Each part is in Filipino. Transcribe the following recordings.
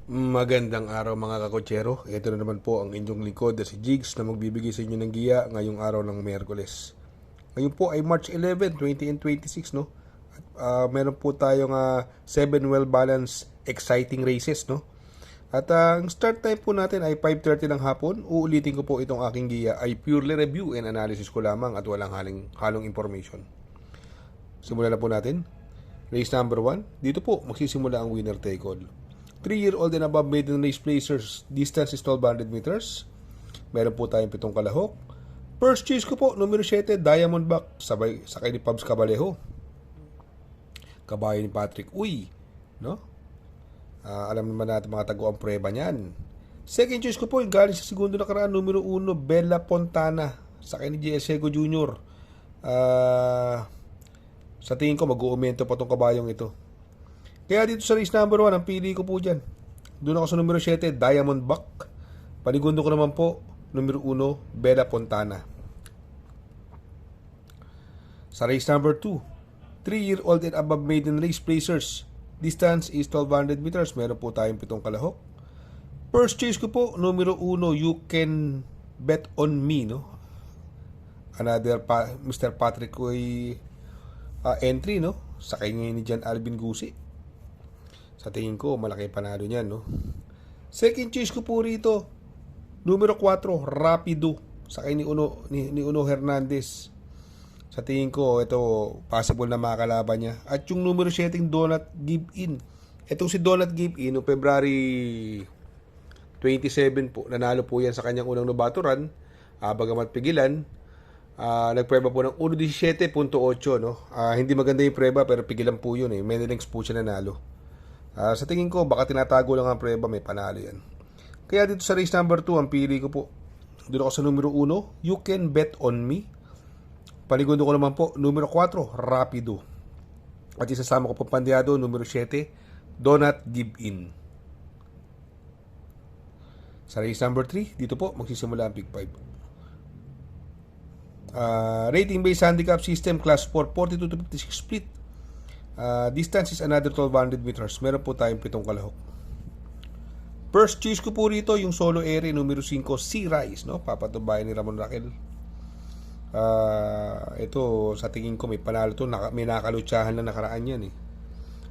Magandang araw mga kakotsero. Ito na naman po ang inyong lingkod na si Jigs na magbibigay sa inyo ng giya ngayong araw ng Miyerkules. Ngayon po ay March 11, 2026, no? At meron po tayong 7 well-balanced exciting races, no? At ang start time po natin ay 5:30 ng hapon. Uulitin ko po itong aking giya ay purely review and analysis ko lamang at walang halong information. Simulan na po natin. Race number 1. Dito po magsisimula ang winner take all. 3-year-old and above maiden race placers. Distance is 1,200 meters. Meron po tayong 7 kalahok. First choice ko po, numero 7, Diamond Back. Sakay ni Pabs Cabalejo. Kabayo ni Patrick Uy. No? Alam naman natin mga tago ang preba niyan. Second choice ko po, yung galing sa segundo nakaraan, numero 1, Bella Fontana. Sakay ni J.S. Sego Jr. Sa tingin ko, mag-uumento pa tong kabayong ito. Kaya dito sa race number 1, ang pili ko po dyan. Doon ako sa numero 7, Diamond Buck. Panigundo ko naman po, numero 1, Bella Fontana. Sa race number 2, 3-year-old and above maiden race placers. Distance is 1,200 meters. Meron po tayong 7 kalahok. First choice ko po, numero 1, You Can Bet On Me, no? Another Mr. Patrick Uy entry, no? Sakay ngayon ni John Alvin Gusi. Sa tingin ko, malaki panalo niyan, no? Second choice ko po rito, numero 4, Rapido. Sakay ni Uno Hernandez. Sa tingin ko, ito, possible na makakalaban niya. At yung numero 7, Donut Give In. Itong si Donut Give In, no, February 27 po, nanalo po yan sa kanyang unang novato run. Bagamat pigilan, nagpreba po ng 1.17.8, no? Hindi maganda yung preba, pero pigilan po yun, eh. Many lengths po siya nanalo. Sa tingin ko, baka tinatago lang ang preba, may panalo yan. Kaya dito sa race number 2, ang pili ko po, doon ako sa numero 1, You Can Bet On Me. Panigundo ko naman po, numero 4, Rapido. At isasama ko po pandiado, numero 7, Donut Give In. Sa race number 3, dito po, magsisimula ang Big 5. Rating based handicap system, class 4, 42 to 56 split. Distance is another 1,200 meters. Meron po tayong 7 kalahok. First choice ko po rito, yung solo airy, numero 5, Sea Rise, no? Papatubayan ni Ramon Raquel. Ito, sa tingin ko, may panalo to. May nakalutsahan na nakaraan yan, eh.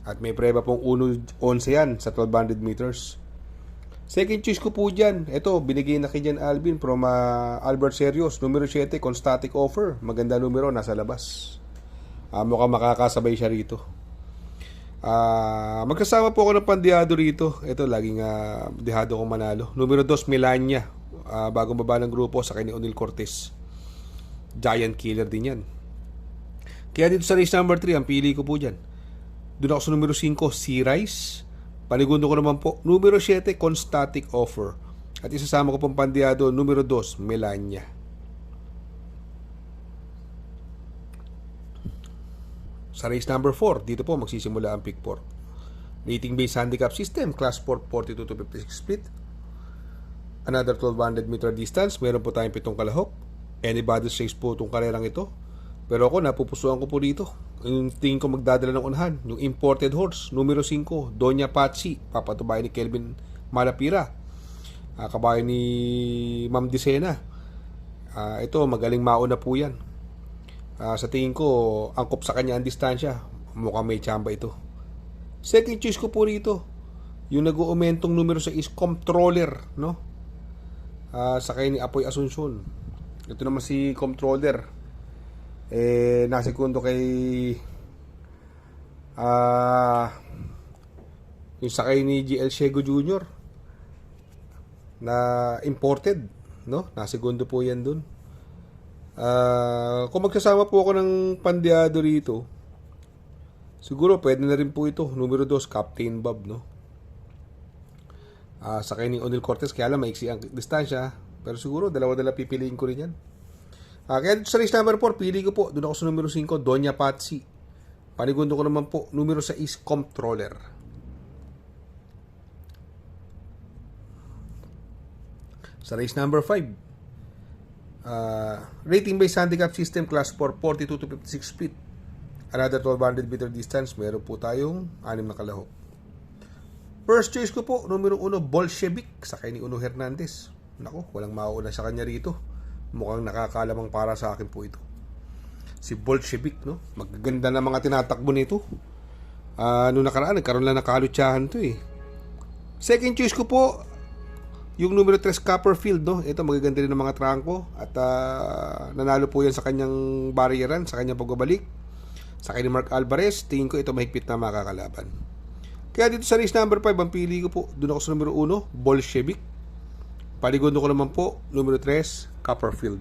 At may preba pong 1.11 yan sa 1,200 meters. Second choice ko po dyan, ito, binigay na kay Jan Alvin from Albert Serios, numero 7, Constatic Offer. Maganda numero, nasa labas. Mukhang makakasabay siya rito. Magkasama po ako ng pandiado rito. Ito, laging dihado kong manalo. Numero 2, Melania. Bagong baba ng grupo sa kay ni O'Neil Cortez. Giant killer din yan. Kaya dito sa race number 3, ang pili ko po dyan. Doon ako sa numero 5, Sea Rise. Panigundo ko naman po, numero 7, Constatic Offer. At isasama ko pong pandiado, numero 2, Melania. Sa race number 4, dito po magsisimula ang pick 4. Rating based handicap system, class 4, 42 to 56 split. Another 1,200 meter distance. Meron po tayong 7 kalahok. Anybody's race po itong karerang ito. Pero ako, napupusuan ko po dito. Yung tingin ko magdadala ng unahan, yung imported horse, numero 5, Doña Patsy. Papatubayan ni Kelvin Malapira. Kabayo ni Ma'am Dicena. Ito, magaling mauna po yan. Sa tingin ko, angkop sa kanya ang distansya. Mukhang may tsamba ito. Second choice ko po rito, yung nag-uumentong numero 6, Comptroller, no? Sakay ni Apoy Asuncion. Ito naman si Comptroller. Nasekundo kay yung sakay ni GL Sego Jr. na imported, no? Nasegundo po yan dun. Kung magsasama po ako ng pandiado rito, siguro pwede na rin po ito. Numero 2, Captain Bob, no? Sakay ni O'Neil Cortez, kaya lang maiksi ang distansya, pero siguro dalawa-dala pipiliin ko rin yan. Kaya sa race number 4, pili ko po, doon ako sa numero 5, Doña Patsy. Panigundo ko naman po, numero 6, Comptroller. Sa race number 5, rating based handicap system, class 4, 42 to 56 feet. Another 1,200 meter distance. Meron po tayong 6 na kalahok. First choice ko po, numero 1, Bolshevik, sakay ni Uno Hernandez. Nako, walang mauuna sa kanya rito. Mukhang nakakalamang para sa akin po ito. Si Bolshevik, no? Magaganda na mga tinatakbo nito. Noong nakaraan, nagkaroon lang ng kalutsahan to eh. Second choice ko po, yung numero 3, Copperfield, no? Ito, magaganda rin ng mga trangko. At nanalo po yan sa kanyang barrieran, sa kanyang pagbabalik. Sa kanya ni Mark Alvarez, tingin ko ito mahigpit na makakalaban. Kaya dito sa race number 5, ang pili ko po, doon ako sa numero 1, Bolshevik. Paligundo ko naman po, numero 3, Copperfield.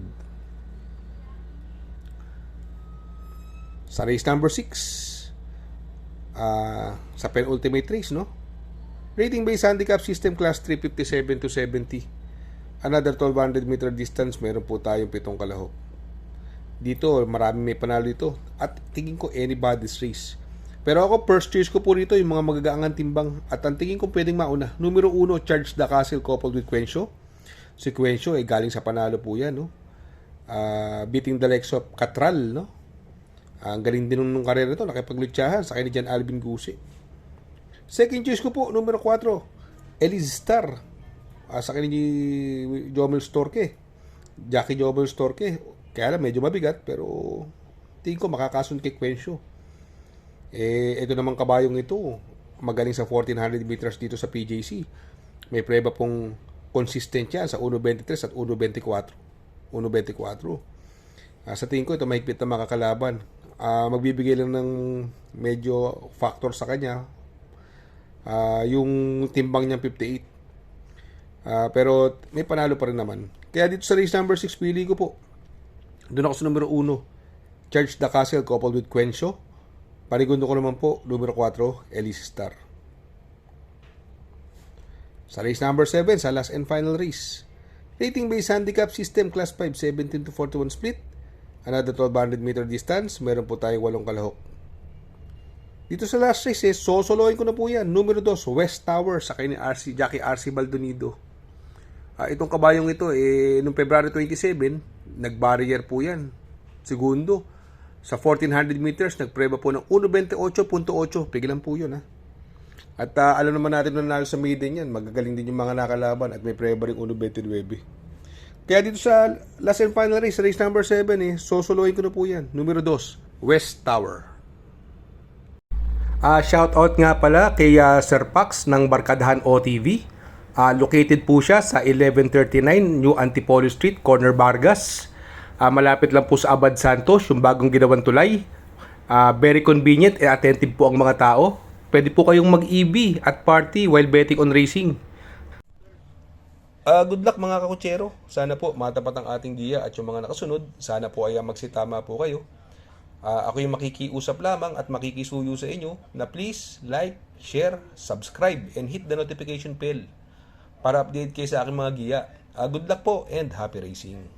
Sa race number 6, sa penultimate race, no? Rating based handicap system class 357 to 70. Another 1200 meter distance, meron po tayong 7 kalahok. Dito, marami may panalo ito. At tingin ko anybody's race. Pero ako, first choice ko po rito yung mga magagaangan timbang. At ang tingin ko pwedeng mauna. Numero 1, Charge the Castle coupled with Quencio. Si Quencio ay galing sa panalo po yan, no? Beating the likes of Catral, no? Ang galing din nung karera ito, nakipaglutsahan sa kanya ni Jan Alvin Guse. Second choice ko po, numero 4, Elise Star. Sa kanya ni Jomel Storke. Jackie Jomel Storke. Kaya lang, medyo mabigat, pero tingin ko makakasun kay Quencio. Ito naman kabayong ito, magaling sa 1400 meters dito sa PJC. May prueba pong consistent yan sa 1.23 at 1.24. Sa tingin ko, ito mahigpit na makakalaban. Magbibigay lang ng medyo factor sa kanya. Yung timbang niyang 58. Pero may panalo pa rin naman. Kaya dito sa race number 6, pili ko po. Doon ako sa numero 1, Charge the Castle coupled with Quencio. Panigundo ko naman po, numero 4, Elise Star. Sa race number 7, sa last and final race, rating based handicap system class 5, 17 to 41 split. Another 1200 meter distance, meron po tayong 8 kalahok. Dito sa last race, sosolohin ko na po yan. Numero 2, West Tower, sa kay ni Jackie RC Baldonido. Itong kabayong ito, noong February 27, nag-barrier po yan. Segundo. Sa 1400 meters, nagpreba po ng 1.28.8. Pigilan po yun, ha. At alam naman natin na nanalo sa maiden yan. Magagaling din yung mga nakalaban at may preba rin 1.29. Kaya dito sa last and final race, race number 7, sosolohin ko na po yan. Numero 2, West Tower. Shoutout nga pala kay Sir Pax ng Barkadahan OTV. Located po siya sa 1139 New Antipolo Street, Corner Vargas. Malapit lang po sa Abad Santos, yung bagong ginawang tulay. Very convenient and attentive po ang mga tao. Pwede po kayong mag-EB at party while betting on racing. Good luck mga kakutsero. Sana po matapat ang ating giya at yung mga nakasunod. Sana po ay magsitama po kayo. Ako yung makikiusap lamang at makikisuyo sa inyo na please like, share, subscribe, and hit the notification bell para update kayo sa aking mga giya. Good luck po and happy racing.